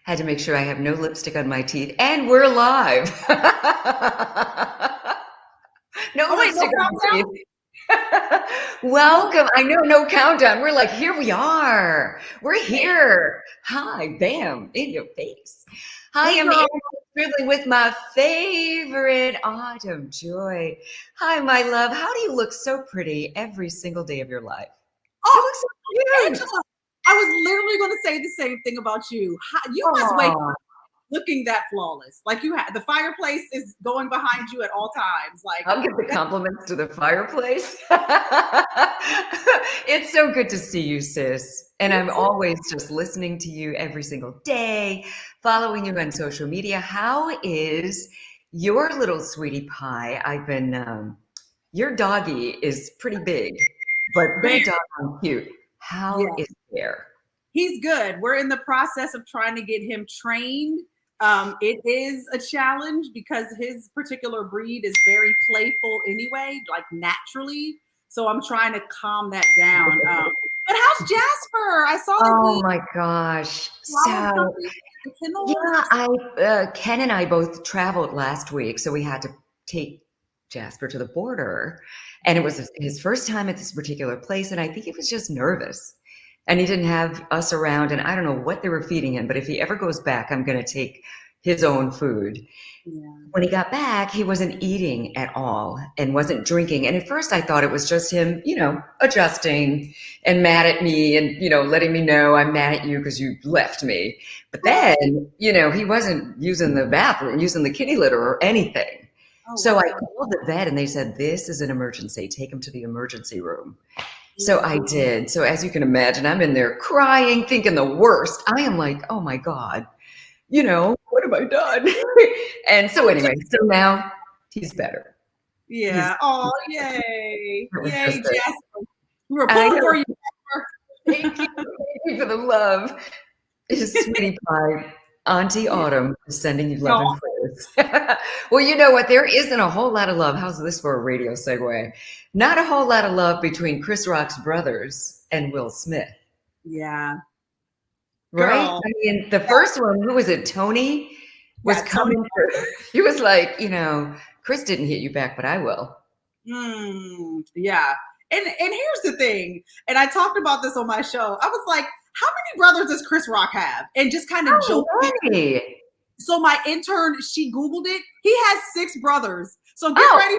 Had to make sure I have no lipstick on my teeth, and we're live. No Oh wait, no lipstick on my countdown? teeth. Welcome. I know, no countdown. We're like, here we are. We're here. Hi, bam, in your face. Hi, Hey I'm girl. Angela Stribling with my favorite autumn joy. Hi, my love. How do you look so pretty every single day of your life? You Oh, look so cute. Angela, I was literally going to say the same thing about you. You must wake Aw. up looking that flawless. Like you had the fireplace is going behind you at all times. Like I'll give the compliments to the fireplace. It's so good to see you, sis. And I'm always just listening to you every single day, following you on social media. How is your little sweetie pie? Your doggy is pretty big, but very, that dog is cute. How yeah, is there? he's good. We're in the process of trying to get him trained. It is a challenge because his particular breed is very playful anyway, like naturally. So I'm trying to calm that down. But how's Jasper? I saw that Oh he my gosh. swallowed So something in the kennel. yeah, Ken and I both traveled last week, so we had to take Jasper to the border, and it was his first time at this particular place, and I think he was just nervous, and he didn't have us around, and I don't know what they were feeding him, but if he ever goes back, I'm going to take his own food. Yeah. When he got back, he wasn't eating at all and wasn't drinking. And at first I thought it was just him, adjusting and mad at me and, letting me know I'm mad at you because you left me. But then, he wasn't using the bathroom, using the kitty litter or anything. Oh So I wow. called the vet and they said, this is an emergency. Take him to the emergency room. So Yeah. I did. So as you can imagine, I'm in there crying, thinking the worst. I am like, oh my God, what have I done? And so anyway, so now he's better. He's Yeah. Oh, yay. it was Yay, just a, Jasper. We were I pulling for know. you, Jasper. Thank you. Thank you for the love. His sweetie pie. Auntie Yeah. Autumn is sending you love No. and prayers. Well, you know what? There isn't a whole lot of love. How's this for a radio segue? Not a whole lot of love between Chris Rock's brothers and Will Smith, Yeah. right? Girl. I mean, the first one, who was it? Tony was Yeah, Tony. coming for, he was like, Chris didn't hit you back, but I will. Yeah. And here's the thing. And I talked about this on my show. I was like, how many brothers does Chris Rock have? And just kind of Oh, joking. right. So my intern, she Googled it. He has 6 brothers. So get Oh, ready.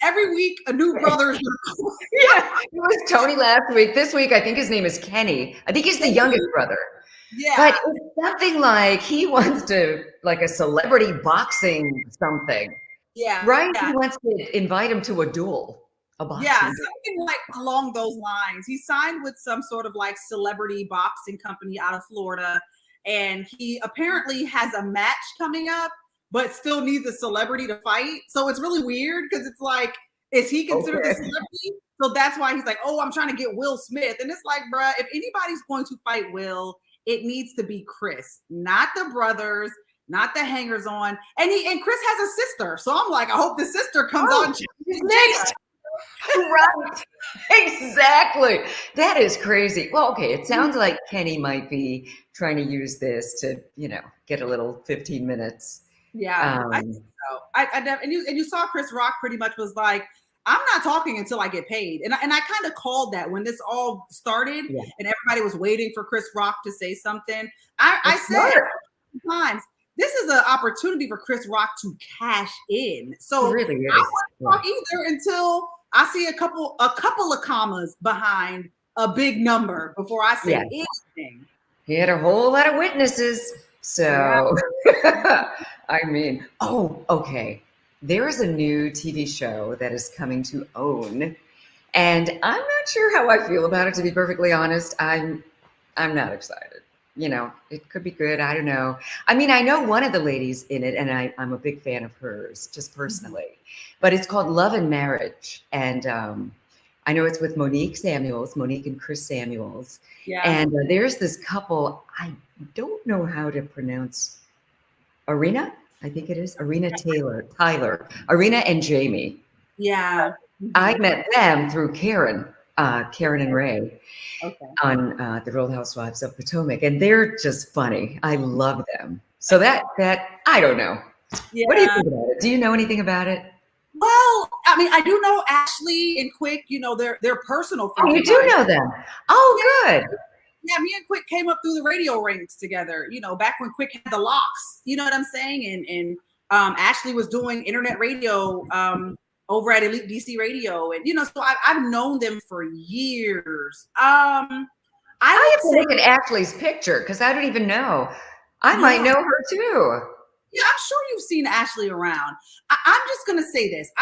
Every week, a new brother is yeah. It was Tony last week. This week, I think his name is Kenny. I think he's the youngest brother. But Yeah. it's something like he wants to, like a celebrity boxing something, Yeah. right? He wants to invite him to a duel, a Yeah, boxing duel. something like along those lines. He signed with some sort of like celebrity boxing company out of Florida, and he apparently has a match coming up, but still needs a celebrity to fight. So it's really weird because it's like, is he considered a Okay. celebrity? So that's why he's like, oh, I'm trying to get Will Smith. And it's like, bruh, if anybody's going to fight Will, it needs to be Chris, not the brothers, not the hangers on. And Chris has a sister. So I'm like, I hope the sister comes Oh, on. he's next. Right. Exactly. That is crazy. Well, okay. It sounds like Kenny might be trying to use this to, get a little 15 minutes. Yeah, I think so. I never, and you saw Chris Rock pretty much was like, I'm not talking until I get paid, and I kind of called that when this all started, Yeah. and everybody was waiting for Chris Rock to say something. I That's said smart. times this is an opportunity for Chris Rock to cash in. So It really I is. won't talk either until I see a couple of commas behind a big number before I say Yeah. anything. He had a whole lot of witnesses. Yeah. So, I mean, okay. There is a new TV show that is coming to OWN, and I'm not sure how I feel about it, to be perfectly honest. I'm not excited. It could be good. I don't know. I mean, I know one of the ladies in it, and I'm a big fan of hers, just personally. But it's called Love and Marriage, and I know it's with Monique and Chris Samuels. Yeah. And there's this couple, I don't know how to pronounce, Arena, I think it is, Tyler, Arena and Jamie. Yeah. I met them through Karen. Karen and Ray Okay. on the Real Housewives of Potomac, and they're just funny. I love them. So that I don't know. Yeah. What do you think about it? Do you know anything about it? Well, I mean, I do know Ashley and Quick. They're personal friends. Oh, you do know them. Oh, good. Yeah, me and Quick came up through the radio ranks together. Back when Quick had the locks. You know what I'm saying? And Ashley was doing internet radio over at Elite DC Radio, and so I've known them for years. I have to look at Ashley's picture because I don't even know. I might know her too. Yeah, I'm sure you've seen Ashley around. I'm just gonna say this.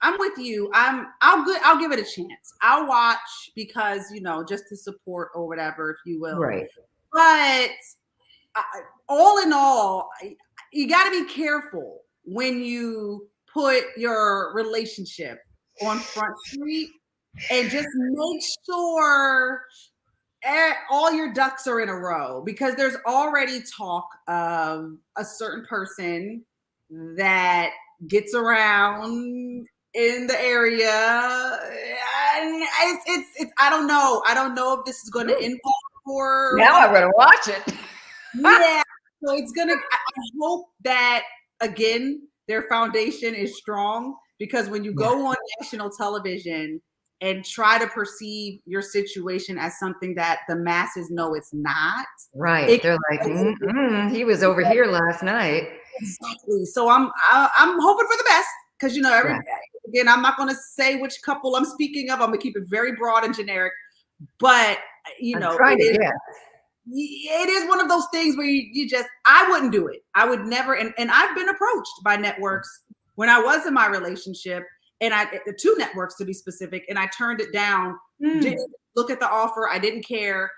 I'm with you. I'll give it a chance. I'll watch because just to support or whatever, if you will. Right. But all in all, you got to be careful when you put your relationship on Front Street, and just make sure all your ducks are in a row, because there's already talk of a certain person that gets around in the area, and it's I don't know if this is going to involve for now I'm going to watch it. Yeah, so it's gonna. I hope that again their foundation is strong, because when you go on national television and try to perceive your situation as something that the masses know it's not. Right. They're like, he was over here last night. Exactly. So I'm hoping for the best, because again, I'm not going to say which couple I'm speaking of. I'm going to keep it very broad and generic, but it is one of those things where I wouldn't do it. I would never. And I've been approached by networks when I was in my relationship, and two networks to be specific, and I turned it down. Didn't look at the offer. I didn't care,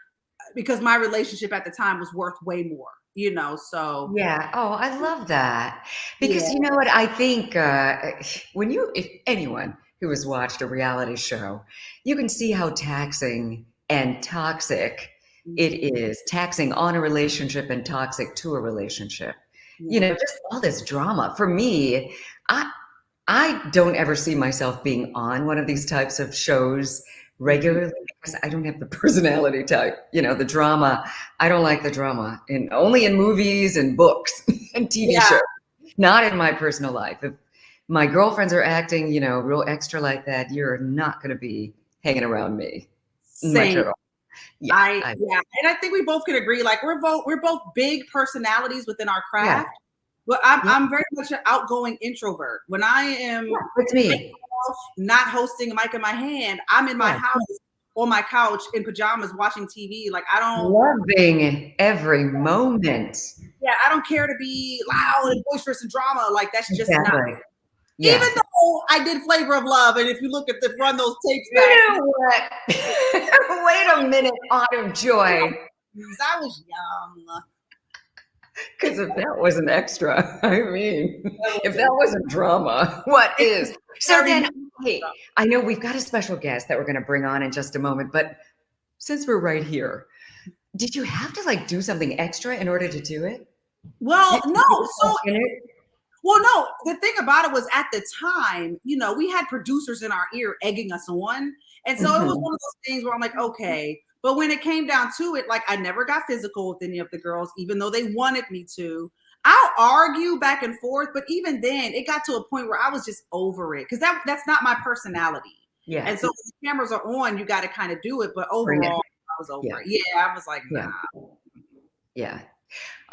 because my relationship at the time was worth way more, so. Yeah. Oh, I love that. Because you know what? I think if anyone who has watched a reality show, you can see how taxing and toxic it is. Taxing on a relationship and toxic to a relationship. Just all this drama. For me, I don't ever see myself being on one of these types of shows regularly, because I don't have the personality type, the drama. I don't like the drama, only in movies and books and TV shows, not in my personal life. If my girlfriends are acting, real extra like that, you're not going to be hanging around me much at all. Yeah, and I think we both can agree. Like we're both big personalities within our craft. But I'm very much an outgoing introvert. When I am not hosting a mic in my hand, I'm in my house on my couch in pajamas watching TV. Like I don't loving every moment. Yeah, I don't care to be loud and boisterous and drama. Like that's just not. Yeah. Even though I did Flavor of Love, and if you look at run those tapes back. You know what? Wait a minute, Autumn Joy. I was young. Because if that wasn't extra, I mean, if that wasn't drama, what is? So then, hey, I know we've got a special guest that we're going to bring on in just a moment, but since we're right here, did you have to do something extra in order to do it? Well, no. Well, no, the thing about it was at the time, we had producers in our ear egging us on. And so it was one of those things where I'm like, okay. But when it came down to it, I never got physical with any of the girls, even though they wanted me to. I'll argue back and forth, but even then, it got to a point where I was just over it, because that's not my personality. Yeah. And so when the cameras are on, you got to kind of do it. But overall, I was over it. Yeah, I was like, nah. Yeah.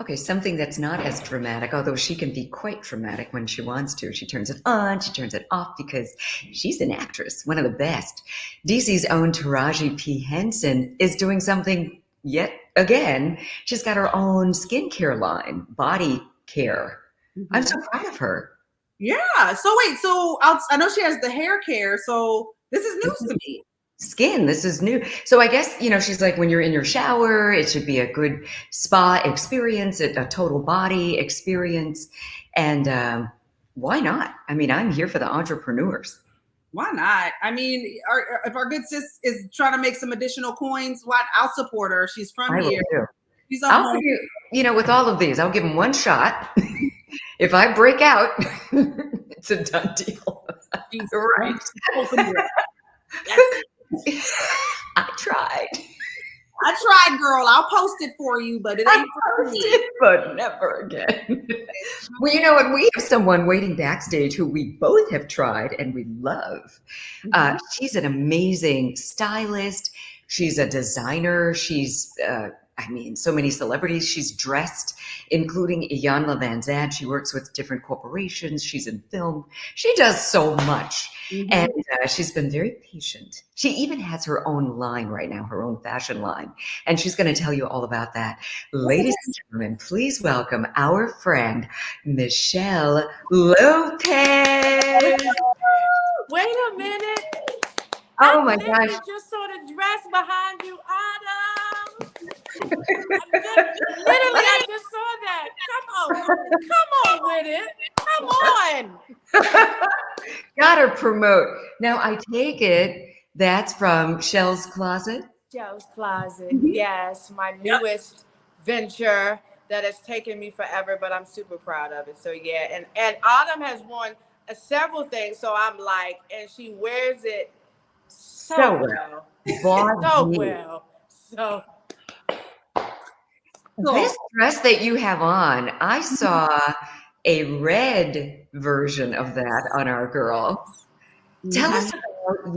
Okay, something that's not as dramatic, although she can be quite dramatic when she wants to. She turns it on, she turns it off, because she's an actress, one of the best. DC's own Taraji P Henson is doing something yet again. She's got her own skincare line, body care. I'm so proud of her. Yeah. So wait, I know she has the hair care, so this is news to me. Skin, this is new. So I guess, she's like, when you're in your shower, it should be a good spa experience, a total body experience. And why not? I mean, I'm here for the entrepreneurs. Why not? I mean, if our good sis is trying to make some additional coins, I'll support her. She's from here. She's I'll give you, with all of these, I'll give them one shot. If I break out, it's a done deal. You're right. Yes. I tried. I tried, girl. I'll post it for you, but it I ain't for me. posted, but never again. Well, you know what? We have someone waiting backstage who we both have tried and we love. She's an amazing stylist. She's a designer. I mean, so many celebrities she's dressed, including Iyanla Van Zandt. She works with different corporations. She's in film. She does so much. And she's been very patient. She even has her own line right now, her own fashion line. And she's going to tell you all about that. Ladies and gentlemen, please welcome our friend, Michelle Lopez. Wait a minute. Oh my gosh. I just saw the dress behind you, Autumn. Literally, I just saw that. Come on with it. Come on. Gotta promote. Now, I take it that's from Shell's Closet? Shell's Closet. Yes, my newest venture that has taken me forever, but I'm super proud of it. So yeah, and Autumn has worn several things. So I'm like, and she wears it so well. So well. So this dress that you have on, I saw a red version of that on our girl. Tell us about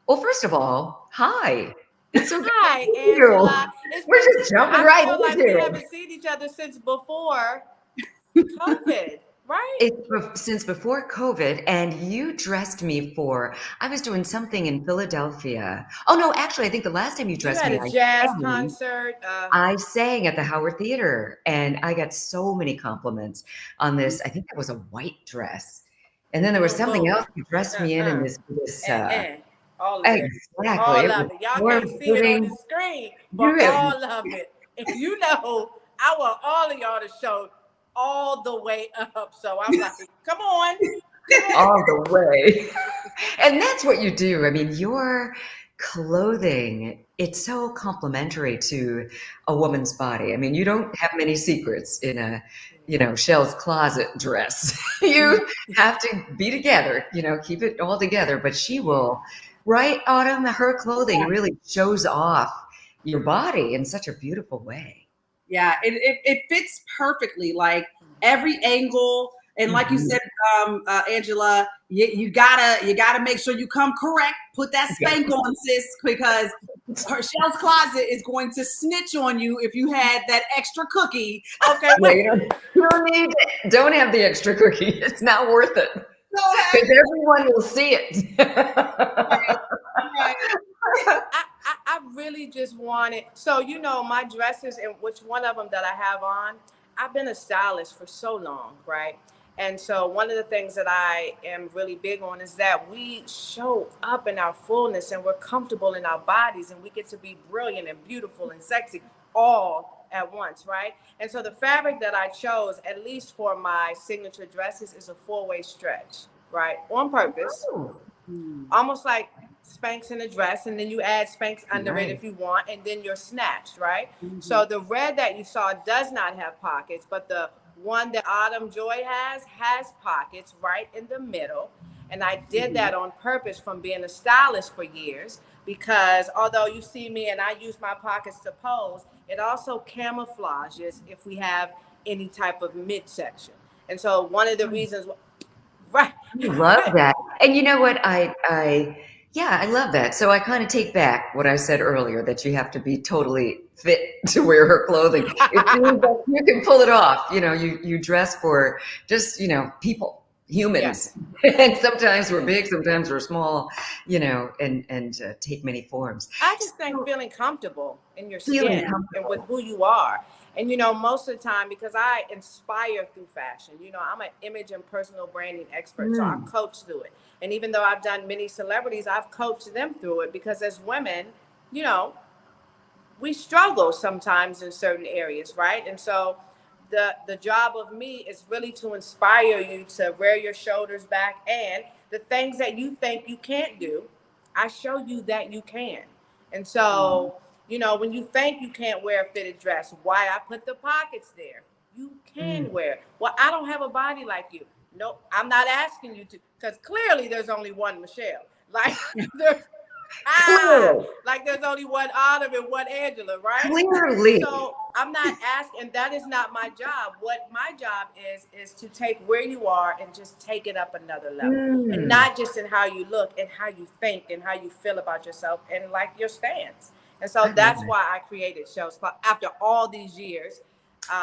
well, first of all, hi. It's so hi, Angela. We're just jumping right into like we haven't seen each other since before COVID. Right? It's since before COVID, and you dressed me I was doing something in Philadelphia. Oh no, actually, I think the last time you dressed me, a jazz concert. I sang at the HUR Theater, and I got so many compliments on this. I think that was a white dress, and then there was something else you dressed me in this. All of it. Exactly. All of it. Y'all can't see it on the screen, but all of it. If you know, I want all of y'all to show all the way up. So I'm like, come on. All the way. And that's what you do. I mean, your clothing, it's so complimentary to a woman's body. I mean, you don't have many secrets in a Shell's Closet dress. You have to be together, keep it all together. But she will, right, Autumn? Her clothing really shows off your body in such a beautiful way. Yeah, it fits perfectly, like every angle. And like you said, Angela, you gotta make sure you come correct. Put that spank on, sis, because Shell's Closet is going to snitch on you if you had that extra cookie. Okay, don't have the extra cookie. It's not worth it because everyone will see it. Right. I really just wanted, so my dresses, and which one of them that I have on, I've been a stylist for so long, right? And so one of the things that I am really big on is that we show up in our fullness and we're comfortable in our bodies and we get to be brilliant and beautiful and sexy all at once, right? And so the fabric that I chose, at least for my signature dresses, is a 4-way stretch, right? On purpose. Almost like Spanx in a dress, and then you add Spanx under it if you want, and then you're snatched, right? So the red that you saw does not have pockets, but the one that Autumn Joy has pockets right in the middle. And I did that on purpose from being a stylist for years, because although you see me and I use my pockets to pose, it also camouflages if we have any type of midsection. And so one of the reasons, right? I love that. And you know what? I love that. So I kind of take back what I said earlier, that you have to be totally fit to wear her clothing. You can pull it off. You dress for just, people, humans. Yes. And sometimes we're big, sometimes we're small, and take many forms. I just think feeling comfortable in your skin and with who you are. And, most of the time, because I inspire through fashion, I'm an image and personal branding expert. So I coach through it. And even though I've done many celebrities, I've coached them through it, because as women, we struggle sometimes in certain areas, right? And so the job of me is really to inspire you to rear your shoulders back, and the things that you think you can't do, I show you that you can. And so, when you think you can't wear a fitted dress, why I put the pockets there. You can wear. Well, I don't have a body like you. No, I'm not asking you to, because clearly there's only one Michelle. Like there's Clearly. like there's only one Autumn and one Angela, right? Clearly. So I'm not asking, that is not my job. What my job is to take where you are and just take it up another level. And not just in how you look and how you think and how you feel about yourself and like your stance. And so that's why I created Shows after all these years.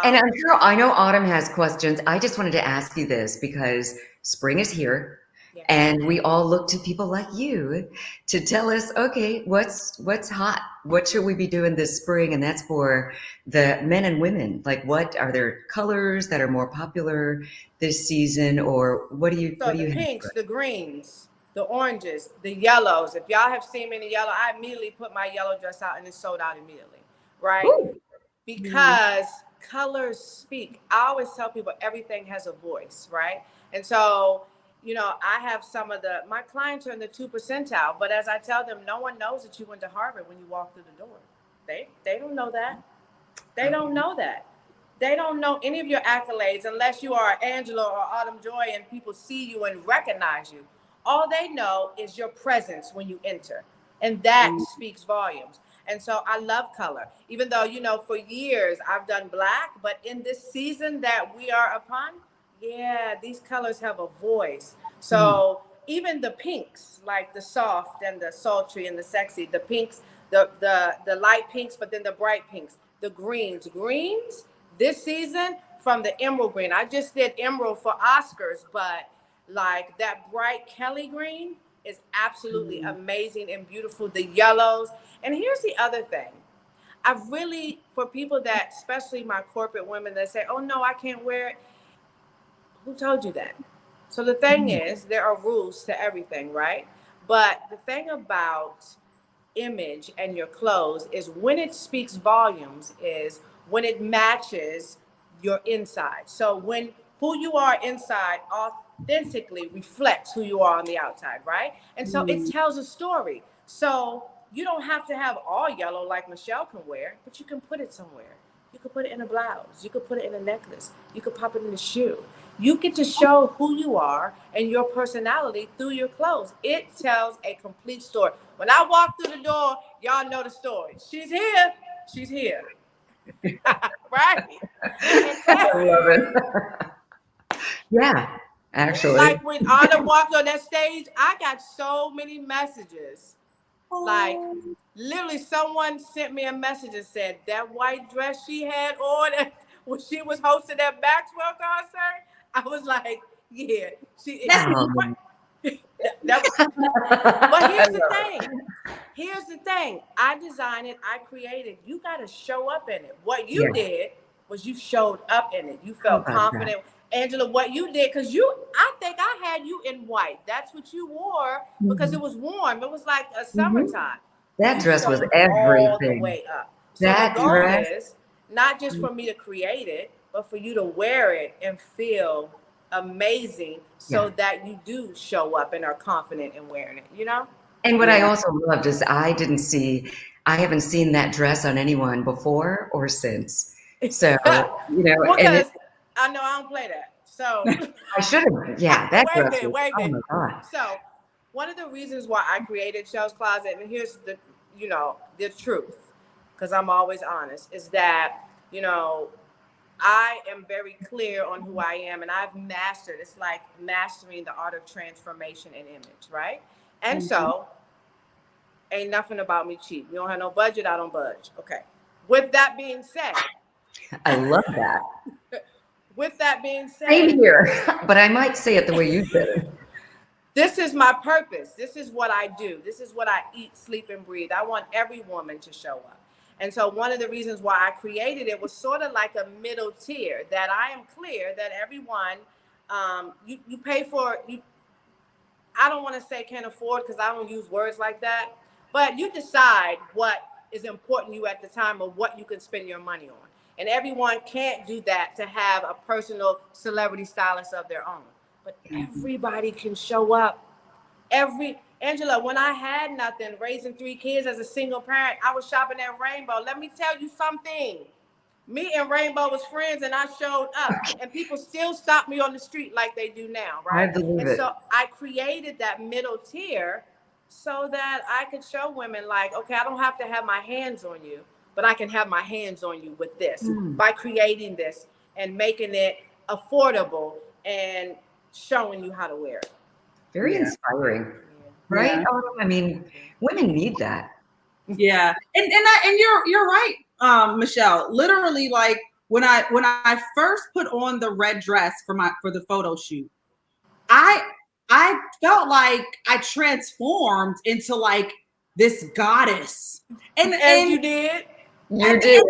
And I'm sure, I know Autumn has questions. I just wanted to ask you this because spring is here. Yeah. And we all look to people like you to tell us, okay, what's hot? What should we be doing this spring? And that's for the men and women. Like, what are there colors that are more popular this season, or what do you? So what do the you pinks, have? the greens, the oranges, the yellows. If y'all have seen me in the yellow, I immediately put my yellow dress out and it sold out immediately, right? Ooh. Because colors speak. I always tell people everything has a voice, right? And so, you know, I have some of my clients are in the 2 percentile, but as I tell them, no one knows that you went to Harvard when you walk through the door. They don't know that. They don't know that. They don't know any of your accolades unless you are Angela or Autumn Joy and people see you and recognize you. All they know is your presence when you enter. And that speaks volumes. And so I love color, even though, you know, for years I've done black, but in this season that we are upon, yeah, these colors have a voice. So even the pinks, like the soft and the sultry and the sexy, the pinks, the light pinks, but then the bright pinks, the greens, this season from the emerald green. I just did emerald for Oscars, but like that bright Kelly green is absolutely amazing and beautiful. The yellows. And here's the other thing. I've really, for people that, especially my corporate women that say, oh no, I can't wear it. Who told you that? So the thing is, there are rules to everything, right? But the thing about image and your clothes is when it speaks volumes is when it matches your inside. So when who you are inside authentically reflects who you are on the outside, right? And so it tells a story. So you don't have to have all yellow like Michelle can wear, but you can put it somewhere. You could put it in a blouse. You could put it in a necklace. You could pop it in a shoe. You get to show who you are and your personality through your clothes. It tells a complete story. When I walk through the door, y'all know the story. She's here. She's here. Right? I love it. Yeah, actually. Like when Autumn walked on that stage, I got so many messages. Like literally someone sent me a message and said that white dress she had on when she was hosting that Maxwell concert. I was like, yeah, but here's the thing. Here's the thing. I designed it. I created. You got to show up in it. What you did was you showed up in it. You felt confident. Angela, what you did, because I think I had you in white. That's what you wore because it was warm. It was like a summertime. That dress was everything. All the way up. So the goal is not just for me to create it, but for you to wear it and feel amazing so that you do show up and are confident in wearing it, you know? And what I also loved is I haven't seen that dress on anyone before or since. So, you know, because I know I don't play that. So I should have. Yeah, that dress. Wait a minute. Oh my God. So one of the reasons why I created Shell's Closet, and here's the, you know, the truth, because I'm always honest, is that, you know, I am very clear on who I am, and I've mastered. It's like mastering the art of transformation and image, right? And so, ain't nothing about me cheap. You don't have no budget, I don't budge. Okay. With that being said, I love that. With that being said, same here, but I might say it the way you said it. This is my purpose. This is what I do. This is what I eat, sleep, and breathe. I want every woman to show up. And so one of the reasons why I created it was sort of like a middle tier that I am clear that everyone, you pay for, I don't want to say can't afford because I don't use words like that, but you decide what is important to you at the time or what you can spend your money on. And everyone can't do that to have a personal celebrity stylist of their own. But everybody can show up. Angela, when I had nothing, raising 3 kids as a single parent, I was shopping at Rainbow. Let me tell you something. Me and Rainbow was friends, and I showed up, and people still stop me on the street like they do now, right? I believe it. So I created that middle tier so that I could show women like, okay, I don't have to have my hands on you, but I can have my hands on you with this by creating this and making it affordable and showing you how to wear it. Very inspiring, right? Yeah. I mean, women need that. Yeah, and you're right, Michelle. Literally, like when I first put on the red dress for the photo shoot, I felt like I transformed into like this goddess, and you did. You did.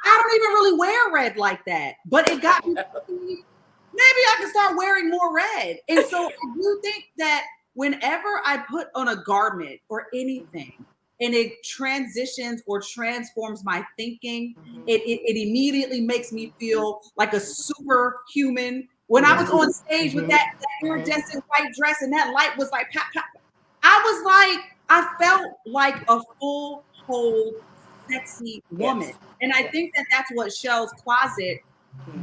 I don't even really wear red like that, but it got me. Maybe I can start wearing more red, and so I do think that whenever I put on a garment or anything, and it transitions or transforms my thinking, it immediately makes me feel like a superhuman. When I was on stage with that iridescent white dress and that light was like pop, pop, I felt like a full, whole, sexy woman. And I think that that's what Shell's Closet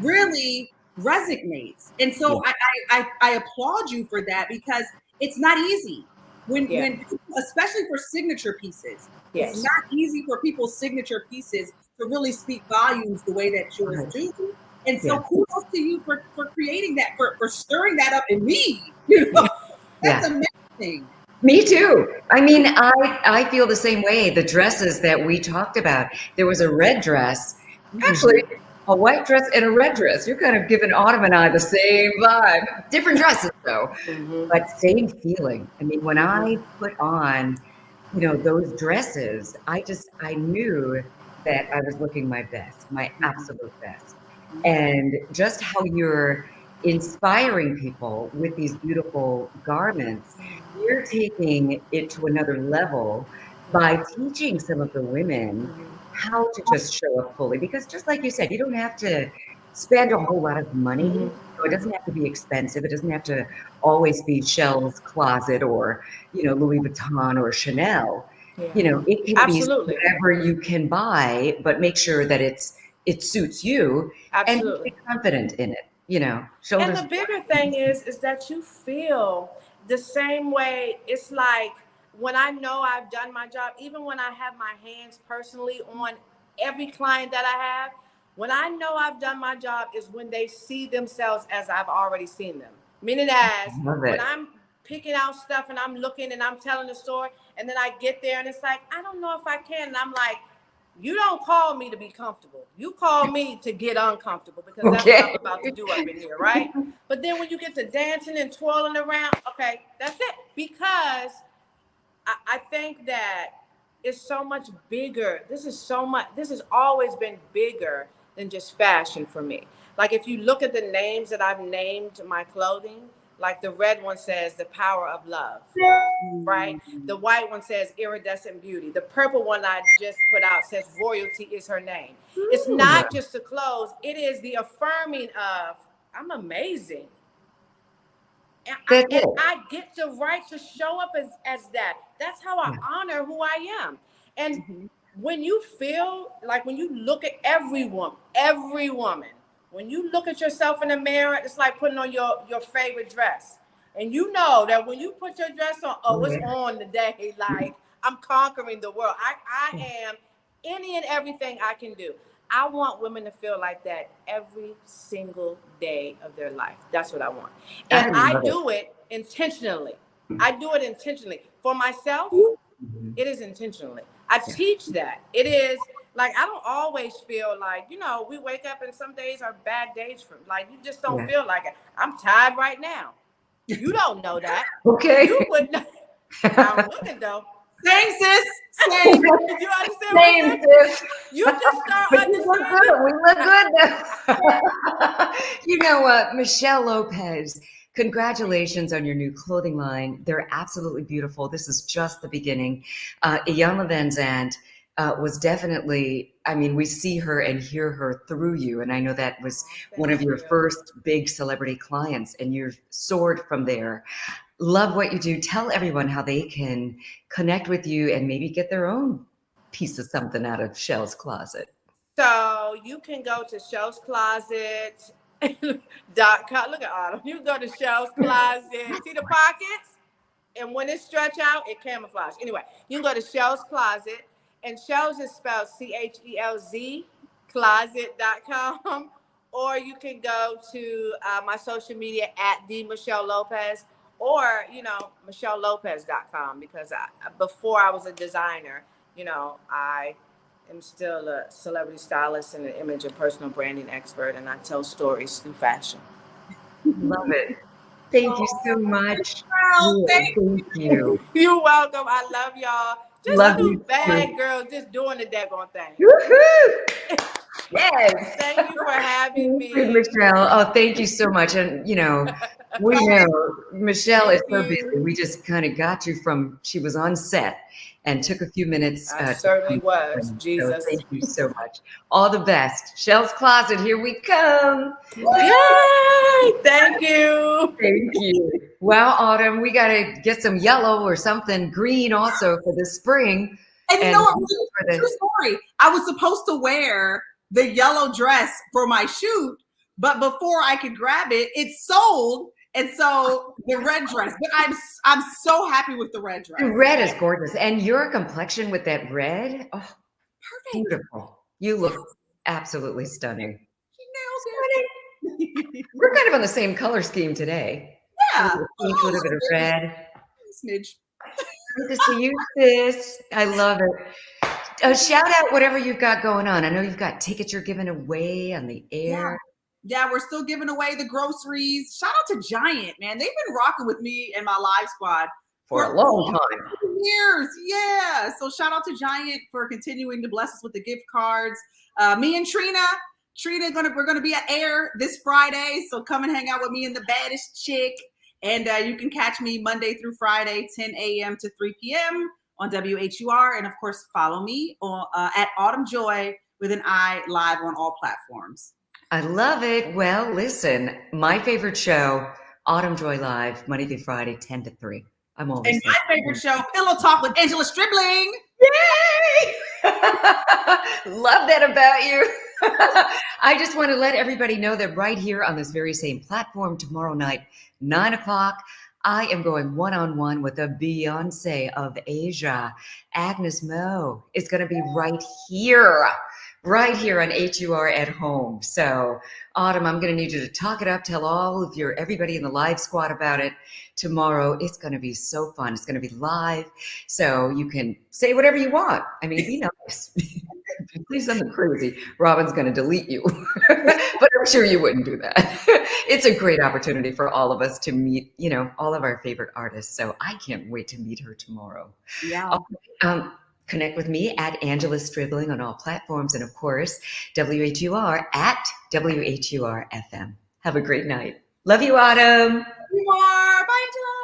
really resonates. And so I applaud you for that, because it's not easy. When people, especially for signature pieces, it's not easy for people's signature pieces to really speak volumes the way that yours do. And so kudos to you for creating that, for stirring that up in me. You know, that's amazing. Me too. I mean, I feel the same way. The dresses that we talked about, there was a red dress, actually a white dress and a red dress. You're kind of giving Autumn and I the same vibe. Different dresses though, but same feeling. I mean, when I put on, those dresses, I knew that I was looking my best, my absolute best. And just how you're inspiring people with these beautiful garments, you're taking it to another level by teaching some of the women how to just show up fully. Because just like you said, you don't have to spend a whole lot of money. It doesn't have to be expensive. It doesn't have to always be Shell's Closet or, Louis Vuitton or Chanel. It can be whatever you can buy, but make sure that it suits you and be confident in it. And the bigger thing is that you feel the same way. It's like when I know I've done my job, even when I have my hands personally on every client that I have, when I know I've done my job is when they see themselves as I've already seen them. Meaning as when I'm picking out stuff and I'm looking and I'm telling the story, and then I get there and it's like, I don't know if I can. And I'm like, you don't call me to be comfortable. You call me to get uncomfortable, because that's what I'm about to do up in here, right? But then when you get to dancing and twirling around, okay, that's it. Because I think that it's so much bigger. This has always been bigger than just fashion for me. Like if you look at the names that I've named my clothing, like the red one says the power of love, right? The white one says iridescent beauty. The purple one I just put out says royalty is her name. It's not just the clothes. It is the affirming of, I'm amazing. And I get the right to show up as that. That's how I honor who I am. And when you feel like, when you look at every woman, when you look at yourself in the mirror, it's like putting on your favorite dress. And you know that when you put your dress on, it's on today. Like I'm conquering the world. I am any and everything I can do. I want women to feel like that every single day of their life. That's what I want. And I do it intentionally. I do it intentionally. For myself, it is intentionally. I teach that. It is like, I don't always feel like, we wake up and some days are bad days for me. Like, you just don't feel like it. I'm tired right now. You don't know that. Okay. You wouldn't know. I'm looking though. Same, sis. Same. You understand? Same, sis. You just start understanding. We look good. You know what, Michelle Lopez, congratulations on your new clothing line. They're absolutely beautiful. This is just the beginning. Iyanla Vanzant was definitely, we see her and hear her through you. And I know that was one of your first big celebrity clients, and you've soared from there. Love what you do. Tell everyone how they can connect with you and maybe get their own piece of something out of Shell's Closet. So you can go to shellscloset.com. Look at Autumn. You can go to Shell's Closet. See the pockets? and when it stretch out, it camouflage. Anyway, you can go to Shells Closet, and Shells is spelled CHELZ, closet.com, or you can go to my social media at the Michelle Lopez, or michellelopez.com, because before I was a designer, I am still a celebrity stylist and an image and personal branding expert, and I tell stories through fashion. Love it. Thank you so much. Well, Thank you. You're welcome. I love y'all. Just Love two you bad too. girls just doing the daggone thing. Woohoo! Yes. Thank you for having me. Michelle. Oh, thank you so much. And we know Michelle is so busy. We just kind of got you from, she was on set and took a few minutes. I certainly was. Jesus. So thank you so much. All the best. Shell's Closet, here we come. Yay! Thank you. Thank you. Well, Autumn, we got to get some yellow or something green also for the spring. And you know what? True story. I was supposed to wear the yellow dress for my shoot, but before I could grab it, it's sold. And so the red dress, but I'm so happy with the red dress. The red is gorgeous. And your complexion with that red, oh, perfect. Beautiful. You look absolutely stunning. She nailed it. We're kind of on the same color scheme today. Yeah. A little bit of red. Smidge. Good to see you, sis. I love it. Shout out whatever you've got going on. I know you've got tickets you're giving away on the air. Yeah, we're still giving away the groceries. Shout out to Giant, man. They've been rocking with me and my live squad for a long time. Years. Yeah. So shout out to Giant for continuing to bless us with the gift cards. Me and Trina, we're gonna be at Air this Friday. So come and hang out with me and the baddest chick. And you can catch me Monday through Friday, 10 a.m. to 3 p.m. on WHUR. And of course, follow me on, at Autumn Joy with an I, live on all platforms. I love it. Well, listen, my favorite show, Autumn Joy Live, Monday through Friday, 10 to 3. I'm always And my favorite show, Pillow Talk with Angela Stribling. Yay! Love that about you. I just want to let everybody know that right here on this very same platform tomorrow night, 9 o'clock, I am going one-on-one with a Beyonce of Asia. Agnes Mo is going to be right here on HUR at home. So, Autumn, I'm going to need you to talk it up, tell all of everybody in the live squad about it tomorrow. It's going to be so fun. It's going to be live, so you can say whatever you want. I mean, be nice. Please something crazy. Robin's going to delete you, but I'm sure you wouldn't do that. It's a great opportunity for all of us to meet, all of our favorite artists. So I can't wait to meet her tomorrow. Yeah. Connect with me at Angela Stribling on all platforms. And of course, WHUR at WHUR-FM. Have a great night. Love you, Autumn. You are. Bye, Angela.